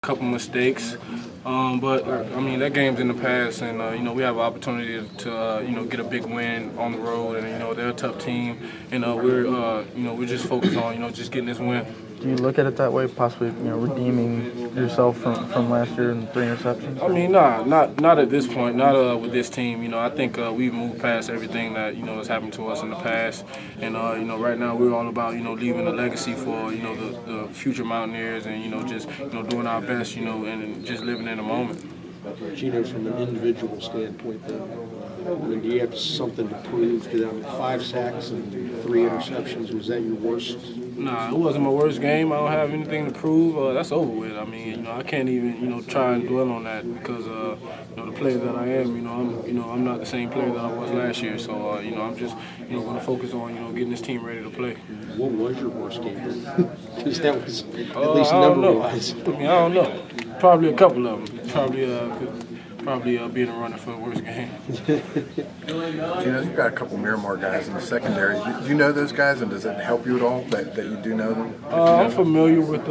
couple mistakes. But I mean, that game's in the past, and you know, we have an opportunity to you know, get a big win on the road, and you know, they're a tough team, and we're you know, we're just focused on, you know, just getting this win. Do you look at it that way, possibly, you know, redeeming yourself from last year and 3 interceptions? I mean, not at this point, not with this team. You know, I think we've moved past everything that, you know, has happened to us in the past, and you know, right now we're all about, you know, leaving a legacy for, you know, the future Mountaineers, and you know, just, you know, doing our best, you know, and just living in the moment. Geno, from an individual standpoint, I mean, do you have something to prove? Because 5 sacks and 3 interceptions, was that your worst? Nah, it wasn't my worst game. I don't have anything to prove. That's over with. I mean, you know, I can't even, you know, try and dwell on that because, you know, the player that I am, you know, I'm not the same player that I was last year. So, you know, I'm just, you know, going to focus on, you know, getting this team ready to play. What was your worst game? Because that was at least number-wise. I mean, I don't know. Probably a couple of them. Probably being a runner for the worst game. Geno, you've got a couple Miramar guys in the secondary. Do you know those guys, and does it help you at all that you do know them? I'm familiar with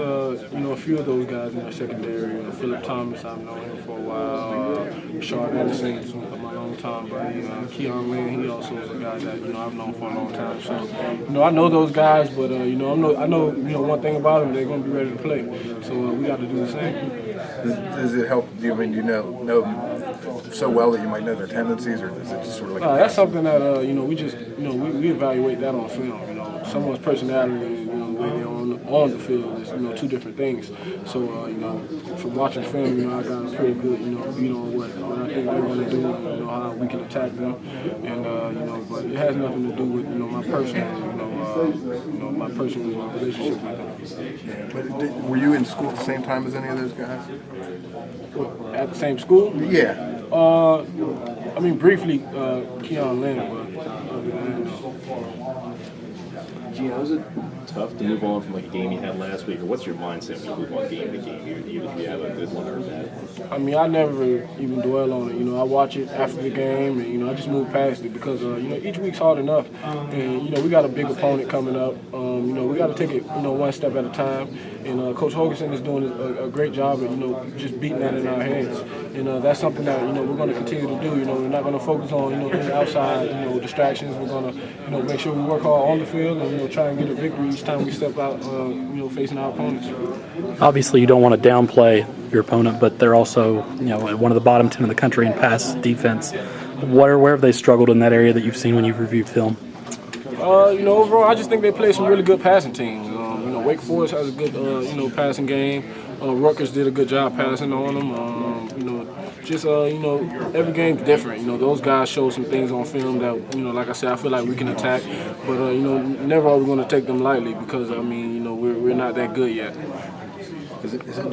you know, a few of those guys in the secondary. You know, Philip Thomas, I've known him for a while. Rashard Anderson is my long time buddy. Keon Lynn, he also is a guy that, you know, I've known for a long time. So, you know, I know those guys, but you know, I know you know, one thing about them, they're going to be ready to play. So we got to do the same. Does it help? Do you know so well that you might know their tendencies, or is it just sort of like? That's something that you know, we just, you know, we evaluate that on film. You know, someone's personality and, you know, the way they're on the field is, you know, 2 different things. So you know, from watching film, you know, I got a pretty good, you know what I think they're going to do, you know, how we can attack them, and you know, but it has nothing to do with, you know, my personal, you know, my personal relationship with them. But were you in school at the same time as any of those guys? At the same school? Yeah. I mean, briefly, Keon Lynn, but other than that, Geno, is it tough to move on from like a game you had last week, or what's your mindset when you move on game to game, even if you have a good one or bad? I mean, I never even dwell on it. You know, I watch it after the game, and you know, I just move past it because you know, each week's hard enough, and you know, we got a big opponent coming up. You know, we got to take it, you know, one step at a time. And Coach Hogerson is doing a great job at, you know, just beating that in our heads. And that's something that, you know, we're going to continue to do. You know, we're not going to focus on, you know, any outside, you know, distractions. We're going to, you know, make sure we work hard on the field and, you know, try and get a victory each time we step out, you know, facing our opponents. Obviously, you don't want to downplay your opponent, but they're also, you know, one of the bottom 10 in the country in pass defense. Where have they struggled in that area that you've seen when you've reviewed film? You know, overall, I just think they play some really good passing teams. You know, Wake Forest has a good, you know, passing game. Rutgers did a good job passing on them. You know, just, you know, every game's different. You know, those guys show some things on film that, you know, like I said, I feel like we can attack. But, you know, never are we going to take them lightly because, I mean, you know, we're not that good yet. Is it